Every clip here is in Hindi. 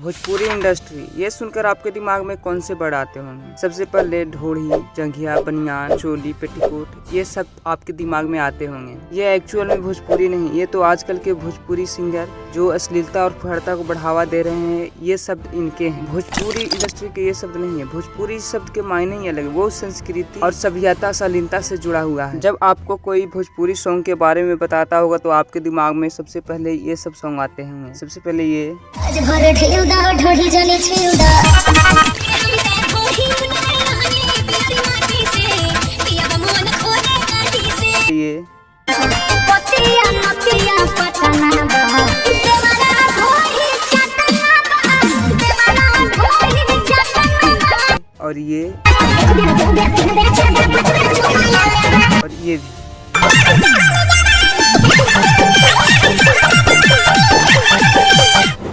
भोजपुरी इंडस्ट्री, ये सुनकर आपके दिमाग में कौन से वर्ड आते होंगे? सबसे पहले ढोढ़ी, जंघिया, बनियान, चोली, पेटीकोट, ये सब आपके दिमाग में आते होंगे। ये एक्चुअल में भोजपुरी नहीं, ये तो आजकल के भोजपुरी सिंगर जो अश्लीलता और फुहड़ता को बढ़ावा दे रहे हैं, ये शब्द इनके हैं। भोजपुरी इंडस्ट्री के ये शब्द नहीं है। भोजपुरी शब्द के मायने ही अलग है, वो संस्कृति और सभ्यता शालीनता से जुड़ा हुआ है। जब आपको कोई भोजपुरी सॉन्ग के बारे में बताता होगा तो आपके दिमाग में सबसे पहले ये सब सॉन्ग आते होंगे। सबसे पहले ये ये और ये और ये भी।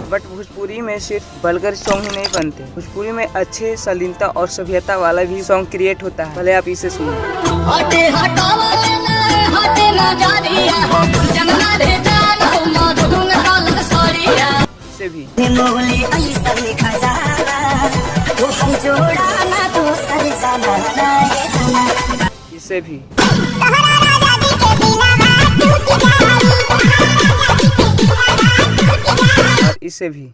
बट भोजपुरी में सिर्फ वल्गर सॉन्ग ही नहीं बनते, भोजपुरी में अच्छे शालीनता और सभ्यता वाला भी सॉन्ग क्रिएट होता है। पहले आप इसे सुनिए। इसे भी इसे भी और इसे भी।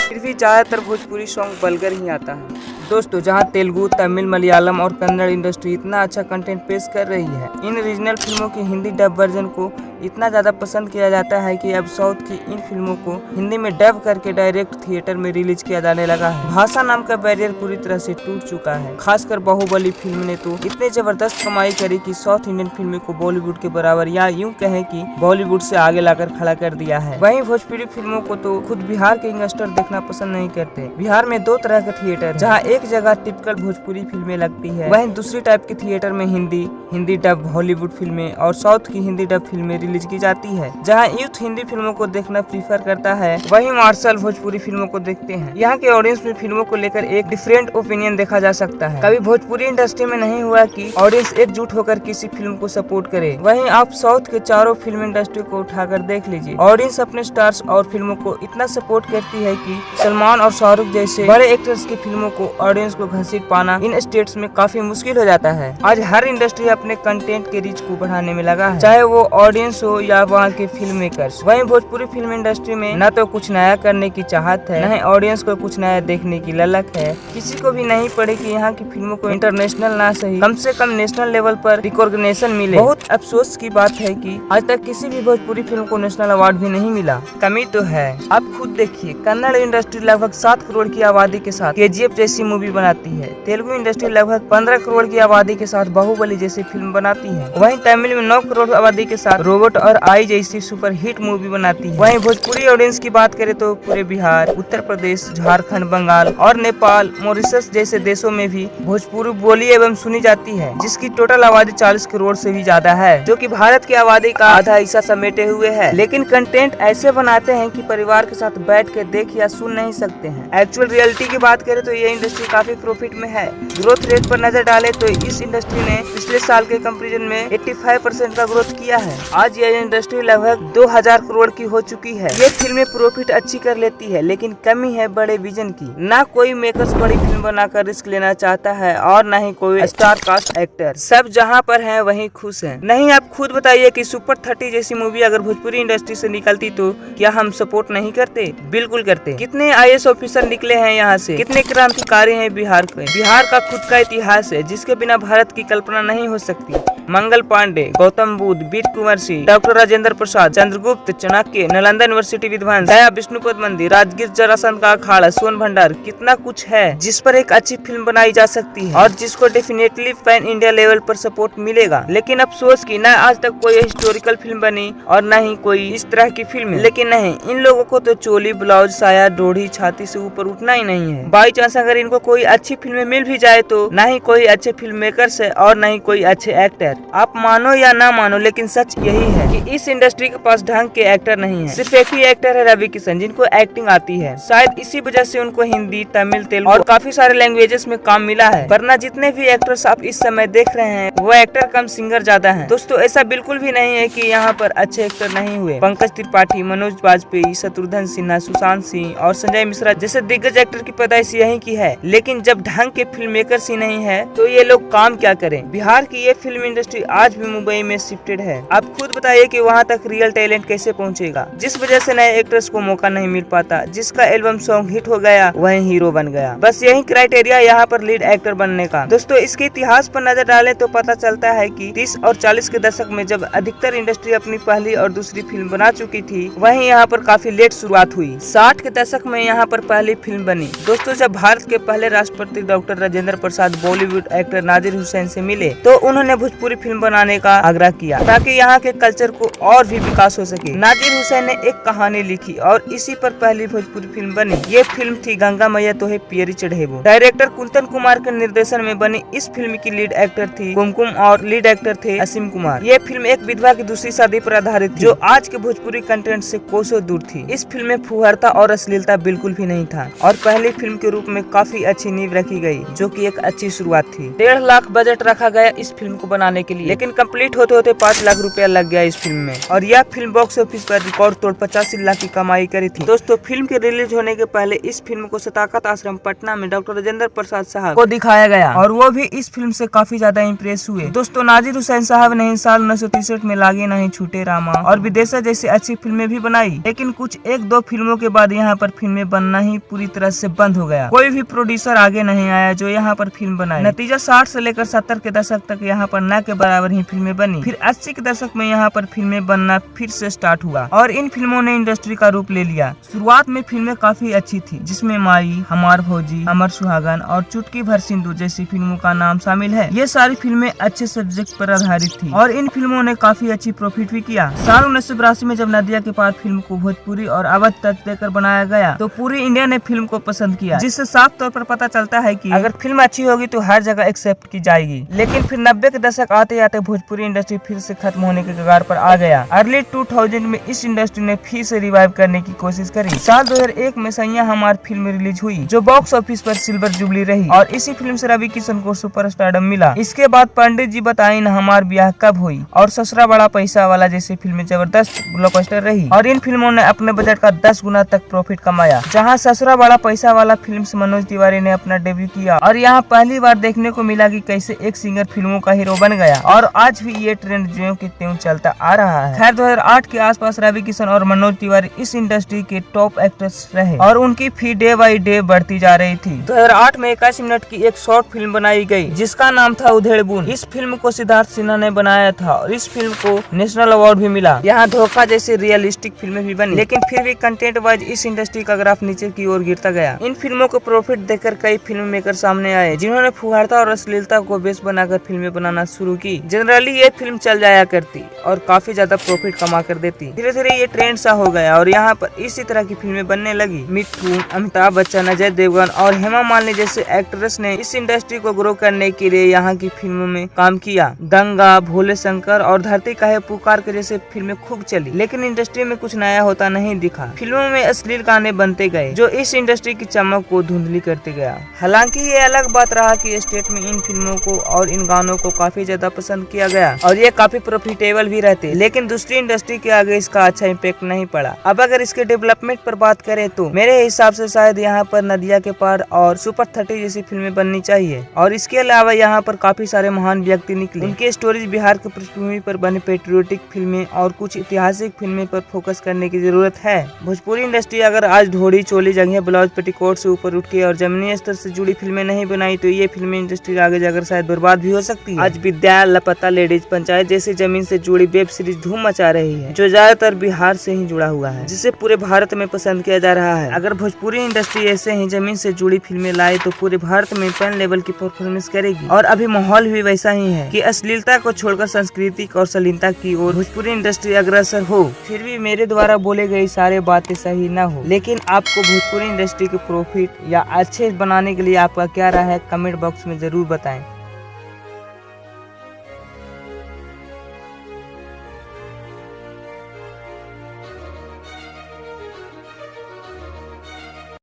फिर भी ज्यादातर भोजपुरी सॉन्ग वल्गर ही आता है। दोस्तों, जहां तेलुगु, तमिल, मलयालम और कन्नड़ इंडस्ट्री इतना अच्छा कंटेंट पेश कर रही है, इन रीजनल फिल्मों की हिंदी डब वर्जन को इतना ज्यादा पसंद किया जाता है कि अब साउथ की इन फिल्मों को हिंदी में डब करके डायरेक्ट थिएटर में रिलीज किया जाने लगा है। भाषा नाम का बैरियर पूरी तरह से टूट चुका है। खासकर बाहुबली फिल्म ने तो इतने जबरदस्त कमाई करी कि साउथ इंडियन फिल्मों को बॉलीवुड के बराबर या यूं कहें कि बॉलीवुड से आगे लाकर खड़ा कर दिया है। वहीं भोजपुरी फिल्मों को तो खुद बिहार के यंगस्टर देखना पसंद नहीं करते। बिहार में दो तरह के थिएटर, जहाँ एक जगह टिपिकल भोजपुरी फिल्में लगती है, वहीं दूसरी टाइप के थिएटर में हिंदी डब हॉलीवुड फिल्में और साउथ की हिंदी डब फिल्में रिलीज की जाती है। जहां यूथ हिंदी फिल्मों को देखना प्रीफर करता है, वहीं मार्शल भोजपुरी फिल्मों को देखते हैं। यहाँ के ऑडियंस में फिल्मों को लेकर एक डिफरेंट ओपिनियन देखा जा सकता है। कभी भोजपुरी इंडस्ट्री में नहीं हुआ कि ऑडियंस एकजुट होकर किसी फिल्म को सपोर्ट करे। वहीं आप साउथ के चारों फिल्म इंडस्ट्री को उठाकर देख लीजिए, ऑडियंस अपने स्टार्स और फिल्मों को इतना सपोर्ट करती है कि सलमान और शाहरुख जैसे बड़े एक्टर्स की फिल्मों को ऑडियंस को घसीट पाना इन स्टेट्स में काफी मुश्किल हो जाता है। आज हर इंडस्ट्री अपने कंटेंट के रीच को बढ़ाने में लगा है, चाहे वो ऑडियंस हो या वहाँ के फिल्म मेकर्स। वहीं भोजपुरी फिल्म इंडस्ट्री में न तो कुछ नया करने की चाहत है, न ही ऑडियंस को कुछ नया देखने की ललक है। किसी को भी नहीं पड़े कि यहाँ की फिल्मों को इंटरनेशनल ना सही, कम से कम नेशनल लेवल पर रिकॉग्निशन मिले। बहुत अफसोस की बात है कि आज तक किसी भी भोजपुरी फिल्म को नेशनल अवार्ड भी नहीं मिला। कमी तो है। आप खुद देखिए, कन्नड़ इंडस्ट्री लगभग 7 करोड़ की आबादी के साथ KGF जैसी मूवी बनाती है। तेलुगु इंडस्ट्री लगभग 15 करोड़ की आबादी के साथ बाहुबली जैसी फिल्म बनाती है। वहीं तमिल में 9 करोड़ आबादी के साथ रोबोट और आई जैसी सुपर हिट मूवी बनाती है। वहीं भोजपुरी ऑडियंस की बात करें तो पूरे बिहार, उत्तर प्रदेश, झारखंड, बंगाल और नेपाल, मॉरिशस जैसे देशों में भी भोजपुरी बोली एवं सुनी जाती है, जिसकी टोटल आबादी 40 करोड़ से भी ज्यादा है, जो कि भारत की आबादी का आधा हिस्सा समेटे हुए है। लेकिन कंटेंट ऐसे बनाते हैं कि परिवार के साथ बैठ कर देख या सुन नहीं सकते हैं। एक्चुअल रियलिटी की बात करें तो ये इंडस्ट्री काफी प्रॉफिट में है। ग्रोथ रेट पर नजर डाले तो इस इंडस्ट्री ने पिछले साल के कंपैरिजन में 85% का ग्रोथ किया है। आज यह इंडस्ट्री लगभग 2000 करोड़ की हो चुकी है। ये फिल्में प्रॉफिट अच्छी कर लेती है, लेकिन कमी है बड़े विजन की। ना कोई मेकर्स बड़ी फिल्म बनाकर रिस्क लेना चाहता है और न ही कोई स्टार कास्ट एक्टर। सब जहां पर हैं वहीं खुश हैं। नहीं, आप खुद बताइए कि सुपर 30 जैसी मूवी अगर भोजपुरी इंडस्ट्री से निकलती तो क्या हम सपोर्ट नहीं करते? बिल्कुल करते। कितने IAS ऑफिसर निकले हैं यहाँ से, कितने क्रांतिकारी हैं बिहार के। बिहार का खुद का इतिहास है जिसके बिना भारत की कल्पना नहीं हो सकती। मंगल पांडे, गौतम बुद्ध, वीर कुंवर सिंह, डॉक्टर राजेंद्र प्रसाद, चंद्रगुप्त, चाणक्य, नालंदा यूनिवर्सिटी विध्वंस, दया विष्णुपद मंदिर, राजगीर जरासंध का अखाड़ा, सोन भंडार, कितना कुछ है जिस पर एक अच्छी फिल्म बनाई जा सकती है और जिसको डेफिनेटली पैन इंडिया लेवल पर सपोर्ट मिलेगा। लेकिन अफसोस कि न आज तक कोई हिस्टोरिकल फिल्म बनी और न ही कोई इस तरह की फिल्म। लेकिन नहीं, इन लोगों को तो चोली, ब्लाउज, साया, डोढ़ी, छाती से ऊपर उठना ही नहीं है। बाई चांस अगर इनको कोई अच्छी फिल्म मिल भी जाए तो न ही कोई अच्छे फिल्म मेकर्स है और न ही कोई अच्छे एक्टर। आप मानो या ना मानो, लेकिन सच यही है कि इस इंडस्ट्री के पास ढंग के एक्टर नहीं है। सिर्फ एक ही एक्टर है, रवि किशन, जिनको एक्टिंग आती है। शायद इसी वजह से उनको हिंदी, तमिल, तेलुगु और काफी सारे लैंग्वेजेस में काम मिला है। वरना जितने भी एक्टर्स आप इस समय देख रहे हैं वो एक्टर कम सिंगर ज्यादा है। दोस्तों ऐसा बिल्कुल भी नहीं है कि यहाँ पर अच्छे एक्टर नहीं हुए। पंकज त्रिपाठी, मनोज बाजपेयी, शत्रुघ्न सिन्हा, सुशांत सिंह और संजय मिश्रा जैसे दिग्गज एक्टर की पैदाइश यहीं की है। लेकिन जब ढंग के फिल्म मेकर्स ही नहीं है तो ये लोग काम क्या करें। बिहार की ये फिल्म इंडस्ट्री आज भी मुंबई में शिफ्टेड है। आप खुद बताइए कि वहाँ तक रियल टैलेंट कैसे पहुँचेगा, जिस वजह से नए एक्टर्स को मौका नहीं मिल पाता। जिसका एल्बम सॉन्ग हिट हो गया वही हीरो बन गया। बस यही क्राइटेरिया यहाँ पर लीड एक्टर बनने का। दोस्तों इसके इतिहास पर नजर डालें तो पता चलता है कि 30 और 40 के दशक में जब अधिकतर इंडस्ट्री अपनी पहली और दूसरी फिल्म बना चुकी थी, वहीं यहाँ पर काफी लेट शुरुआत हुई। 60 के दशक में यहाँ पर पहली फिल्म बनी। दोस्तों जब भारत के पहले राष्ट्रपति डॉक्टर राजेंद्र प्रसाद बॉलीवुड एक्टर नाजिर हुसैन से मिले तो उन्होंने भोजपुरी फिल्म बनाने का आग्रह किया ताकि यहाँ के कल्चर को और भी विकास हो सके। नाजिर हुसैन ने एक कहानी लिखी और इसी पर पहली भोजपुरी फिल्म बनी। ये फिल्म थी गंगा मैया तोहे पियरी चढ़ेबो। डायरेक्टर कुंदन कुमार के निर्देशन में बनी इस फिल्म की लीड एक्टर थी कुमकुम और लीड एक्टर थे असीम कुमार। ये फिल्म एक विधवा की दूसरी शादी पर आधारित थी जो आज के भोजपुरी कंटेंट से कोसों दूर थी। इस फिल्म में फुहरता और अश्लीलता बिल्कुल भी नहीं था और पहली फिल्म के रूप में काफी अच्छी नींव रखी गई, जो कि एक अच्छी शुरुआत थी। 1.5 लाख बजट रखा गया इस फिल्म को बनाने के लिए, लेकिन कंप्लीट होते होते 5 लाख रुपया लग गया इस फिल्म में और यह फिल्म बॉक्स ऑफिस पर रिकॉर्ड तोड़ 85 लाख की कमाई करी थी। दोस्तों फिल्म के रिलीज होने के पहले इस फिल्म को शताकत आश्रम पटना में डॉक्टर राजेंद्र प्रसाद साहब को दिखाया गया और वो भी इस फिल्म से काफी ज्यादा इम्प्रेस हुए। दोस्तों नाजिर हुसैन साहब ने साल 1963 में लागे नहीं छूटे रामा और विदेशा जैसी अच्छी फिल्में भी बनाई, लेकिन कुछ 1-2 फिल्मों के बाद यहाँ पर फिल्में बनना ही पूरी तरह से बंद हो गया। कोई भी प्रोड्यूसर आगे नहीं आया जो यहाँ पर फिल्म बनाए। नतीजा 60 से लेकर 70 के दशक तक यहाँ पर न के बराबर ही फिल्में बनी। फिर 80 के दशक में यहाँ पर फिल्में बनना फिर से स्टार्ट हुआ और इन फिल्मों ने इंडस्ट्री का रूप ले लिया। शुरुआत में फिल्में काफी अच्छी थी, जिसमें माई, हमार भौजी, अमर सुहागन और चुटकी भर सिंधु जैसी फिल्मों का नाम शामिल है। ये सारी फिल्में अच्छे सब्जेक्ट पर आधारित थी और इन फिल्मों ने काफी अच्छी प्रॉफिट भी किया। साल 1982 में जब नदिया के पार फिल्म को भोजपुरी और अवध टच देकर बनाया गया तो पूरी इंडिया ने फिल्म को पसंद किया, जिससे साफ तौर पर पता चलता है कि अगर फिल्म अच्छी होगी तो हर जगह एक्सेप्ट की जाएगी। लेकिन फिर 90 के दशक आते आते भोजपुरी इंडस्ट्री फिर से खत्म होने के कगार पर आ गया। अर्ली 2000 में इस इंडस्ट्री ने फिर से रिवाइव करने की कोशिश करी। साल 2001 में सैया हमार फिल्म रिलीज हुई जो बॉक्स ऑफिस पर सिल्वर जुबली रही और इसी फिल्म से रवि किशन को सुपरस्टारडम मिला। इसके बाद पंडित जी बताई न हमार ब्याह कब हुई और ससुरा बड़ा पैसा वाला जैसी फिल्में जबरदस्त ब्लॉकबस्टर रही और इन फिल्मों ने अपने बजट का 10 गुना तक प्रॉफिट कमाया। जहां ससुरा बड़ा पैसा वाला फिल्म से मनोज तिवारी ने अपना डेब्यू किया और यहाँ पहली बार देखने को मिला कि कैसे एक सिंगर फिल्मों का हीरो बन गया और आज भी ये ट्रेंड ज्यों की त्यों चलता आ रहा है। खैर 2008 के आसपास रवि किशन और मनोज तिवारी इस इंडस्ट्री के टॉप एक्टर्स रहे और उनकी फी डे बाई डे बढ़ती जा रही थी। 2008 में 81 मिनट की एक शॉर्ट फिल्म बनाई गई जिसका नाम था उधेड़ बुन। इस फिल्म को सिद्धार्थ सिन्हा ने बनाया था और इस फिल्म को नेशनल अवार्ड भी मिला। यहाँ धोखा जैसी रियलिस्टिक फिल्में भी बनी, लेकिन फिर भी कंटेंट वाइज इस इंडस्ट्री का ग्राफ नीचे की ओर गिरता गया। इन फिल्मों को प्रॉफिट देखकर कई फिल्म मेकर सामने आए जिन्होंने फुहारता और अश्लीलता को बेस बनाकर फिल्में बनाना शुरू की। जनरली ये फिल्म चल जाया करती और काफी ज्यादा प्रॉफिट कमा कर देती। धीरे धीरे ये ट्रेंड सा हो गया और यहाँ पर इसी तरह की फिल्में बनने लगी। मिठू, अमिताभ बच्चन, अजय देवगन और हेमा मालिनी जैसे एक्ट्रेस ने इस इंडस्ट्री को ग्रो करने के लिए यहाँ की फिल्मों में काम किया। गंगा, भोले शंकर और धरती काहे पुकार के जैसे फिल्में खूब चली, लेकिन इंडस्ट्री में कुछ नया होता नहीं दिखा। फिल्मों में अश्लील गाने बनते गए जो इस इंडस्ट्री की चमक को धुंधली करते गया। हालांकि ये अलग बात रहा कि स्टेट में इन फिल्मों को और इन गानों को काफी ज्यादा पसंद किया गया और ये काफी प्रॉफिटेबल भी रहते, लेकिन दूसरी इंडस्ट्री के आगे इसका अच्छा इम्पैक्ट नहीं पड़ा। अब अगर इसके डेवलपमेंट पर बात करें तो मेरे हिसाब से शायद यहाँ पर नदिया के पार और सुपर 30 जैसी फिल्में बननी चाहिए और इसके अलावा यहाँ पर काफी सारे महान व्यक्ति निकले। उनके स्टोरीज बिहार की पृष्ठभूमि पर बने पेट्रियोटिक फिल्में और कुछ ऐतिहासिक फिल्में पर फोकस करने की जरूरत है। भोजपुरी इंडस्ट्री अगर आज ढोड़ी, चोली, जंघिया, ब्लाउज, पेटीकोट से ऊपर उठ के और जमीनी स्तर से जुड़ी फिल्में नहीं बनाई तो ये फिल्में इंडस्ट्री आगे जाकर शायद बर्बाद भी हो सकती है। आज विद्या, लापता, लेडीज, पंचायत जैसी जमीन से जुड़ी वेब सीरीज धूम मचा रही है जो ज्यादातर बिहार से ही जुड़ा हुआ है, जिसे पूरे भारत में पसंद किया जा रहा है। अगर भोजपुरी इंडस्ट्री ऐसे ही जमीन से जुड़ी फिल्में लाए तो पूरे भारत में पैन लेवल की परफॉर्मेंस करेगी और अभी माहौल भी वैसा ही है कि अश्लीलता को छोड़कर सांस्कृतिक और शालीनता की ओर भोजपुरी इंडस्ट्री अग्रसर हो। फिर भी मेरे द्वारा बोले गई सारे बातें सही न हो, लेकिन आपको भोजपुरी इंडस्ट्री के प्रॉफिट या अच्छे बनाने के लिए आपका क्या राय है कमेंट बॉक्स में जरूर बताएं।